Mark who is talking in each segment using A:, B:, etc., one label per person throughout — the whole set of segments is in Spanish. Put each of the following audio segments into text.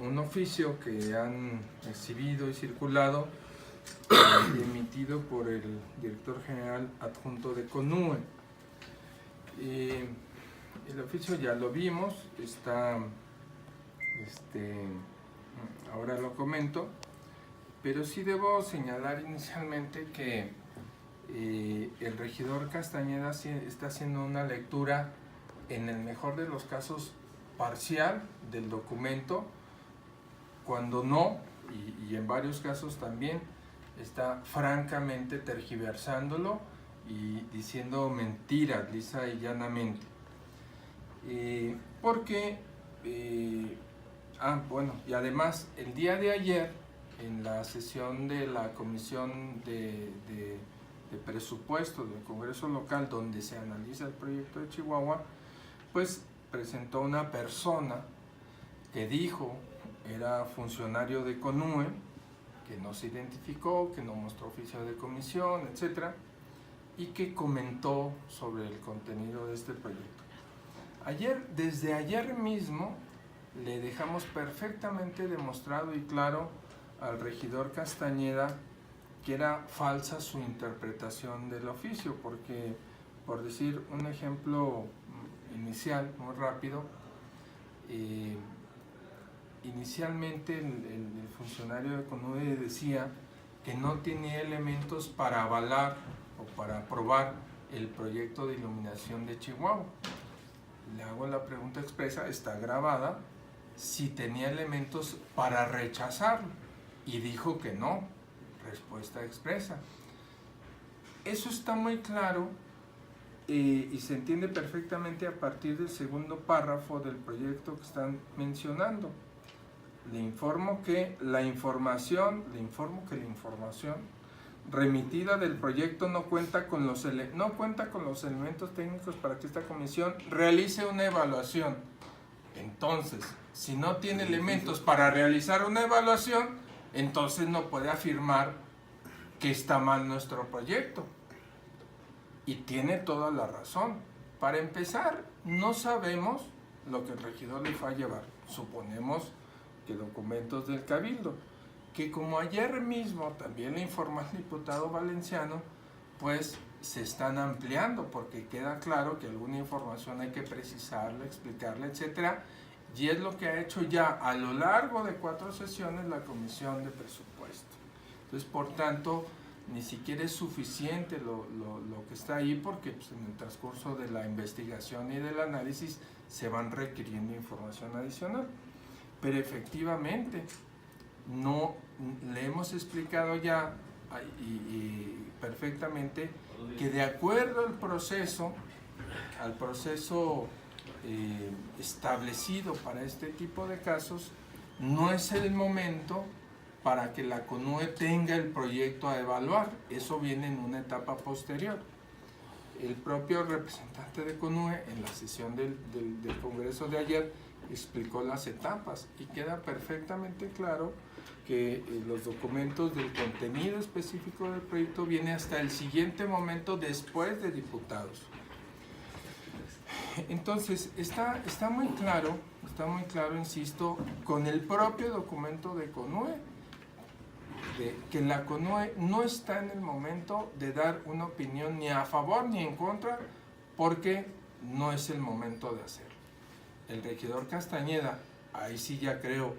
A: un oficio que han exhibido y circulado y emitido por el director general adjunto de CONUE. El oficio ya lo vimos, está, ahora lo comento, pero sí debo señalar inicialmente que el regidor Castañeda está haciendo una lectura, en el mejor de los casos, parcial del documento, cuando no, y en varios casos también, está francamente tergiversándolo y diciendo mentiras lisa y llanamente. Porque, bueno, y además el día de ayer, en la sesión de la Comisión de Presupuesto del Congreso Local, donde se analiza el proyecto de Chihuahua, pues presentó una persona que dijo era funcionario de CONUE, que no se identificó, que no mostró oficio de comisión, etc., y que comentó sobre el contenido de este proyecto. Desde ayer mismo, le dejamos perfectamente demostrado y claro al regidor Castañeda que era falsa su interpretación del oficio, porque, por decir un ejemplo inicial, muy rápido, inicialmente el funcionario de CONUE decía que no tenía elementos para avalar o para aprobar el proyecto de iluminación de Chihuahua. Le hago la pregunta expresa, está grabada, si tenía elementos para rechazarlo, y dijo que no, respuesta expresa. Eso está muy claro y se entiende perfectamente a partir del segundo párrafo del proyecto que están mencionando. Le informo que la información remitida del proyecto no cuenta con los elementos técnicos para que esta comisión realice una evaluación. Entonces, si no tiene elementos para realizar una evaluación, entonces no puede afirmar que está mal nuestro proyecto. Y tiene toda la razón. Para empezar, no sabemos lo que el regidor le fue a llevar. Suponemos que documentos del Cabildo, que como ayer mismo también le informó al diputado Valenciano, pues se están ampliando, porque queda claro que alguna información hay que precisarla, explicarla, etcétera, y es lo que ha hecho ya a lo largo de 4 sesiones la Comisión de Presupuesto. Entonces, por tanto, ni siquiera es suficiente lo que está ahí, porque pues, en el transcurso de la investigación y del análisis se van requiriendo información adicional. Pero efectivamente, no le hemos explicado ya y perfectamente que de acuerdo al proceso establecido para este tipo de casos, no es el momento para que la CONUE tenga el proyecto a evaluar. Eso viene en una etapa posterior. El propio representante de CONUE en la sesión del Congreso de ayer explicó las etapas y queda perfectamente claro que los documentos del contenido específico del proyecto viene hasta el siguiente momento después de diputados. Entonces, está muy claro, insisto, con el propio documento de CONUE, que la CONUE no está en el momento de dar una opinión ni a favor ni en contra, porque no es el momento de hacerlo. El regidor Castañeda, ahí sí ya creo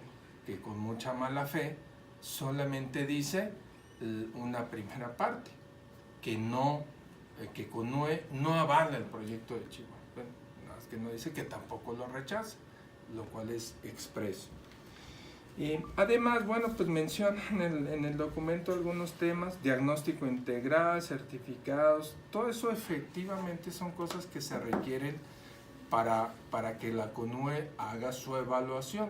A: que con mucha mala fe, solamente dice una primera parte, que CONUE no avala el proyecto de Chihuahua. Bueno, nada más que no dice que tampoco lo rechaza, lo cual es expreso. Además, bueno, pues menciona en el documento algunos temas, diagnóstico integral, certificados, todo eso efectivamente son cosas que se requieren para que la CONUE haga su evaluación.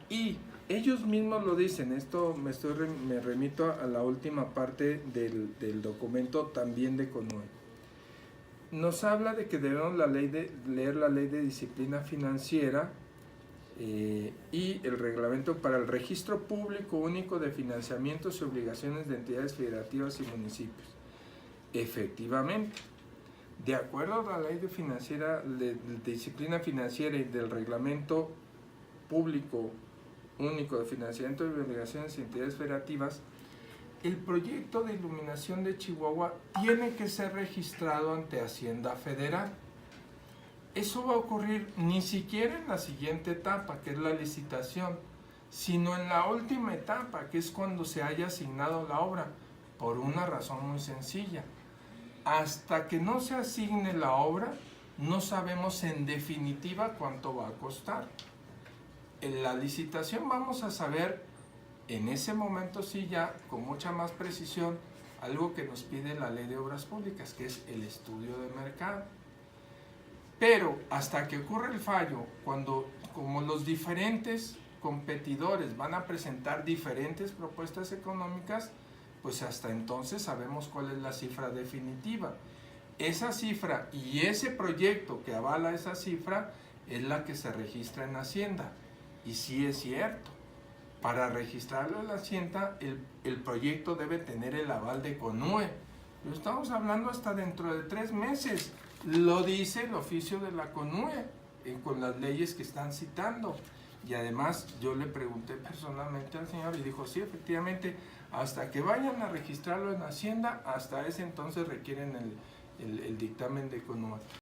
A: Y ellos mismos lo dicen, esto me remito a la última parte del documento también de CONUE. Nos habla de que debemos leer la ley de disciplina financiera y el reglamento para el registro público único de financiamientos y obligaciones de entidades federativas y municipios. Efectivamente, de acuerdo a la ley de disciplina financiera y del reglamento público Único de Financiamiento de Obligaciones y Entidades Federativas, el proyecto de iluminación de Chihuahua tiene que ser registrado ante Hacienda Federal. Eso va a ocurrir ni siquiera en la siguiente etapa, que es la licitación, sino en la última etapa, que es cuando se haya asignado la obra, por una razón muy sencilla. Hasta que no se asigne la obra, no sabemos en definitiva cuánto va a costar. En la licitación vamos a saber, en ese momento sí ya, con mucha más precisión, algo que nos pide la Ley de Obras Públicas, que es el estudio de mercado. Pero hasta que ocurre el fallo, como los diferentes competidores van a presentar diferentes propuestas económicas, pues hasta entonces sabemos cuál es la cifra definitiva. Esa cifra y ese proyecto que avala esa cifra es la que se registra en Hacienda. Y sí es cierto, para registrarlo en la Hacienda, el proyecto debe tener el aval de CONUE. Pero estamos hablando hasta dentro de 3 meses. Lo dice el oficio de la CONUE, con las leyes que están citando. Y además yo le pregunté personalmente al señor y dijo, sí, efectivamente, hasta que vayan a registrarlo en Hacienda, hasta ese entonces requieren el dictamen de CONUE.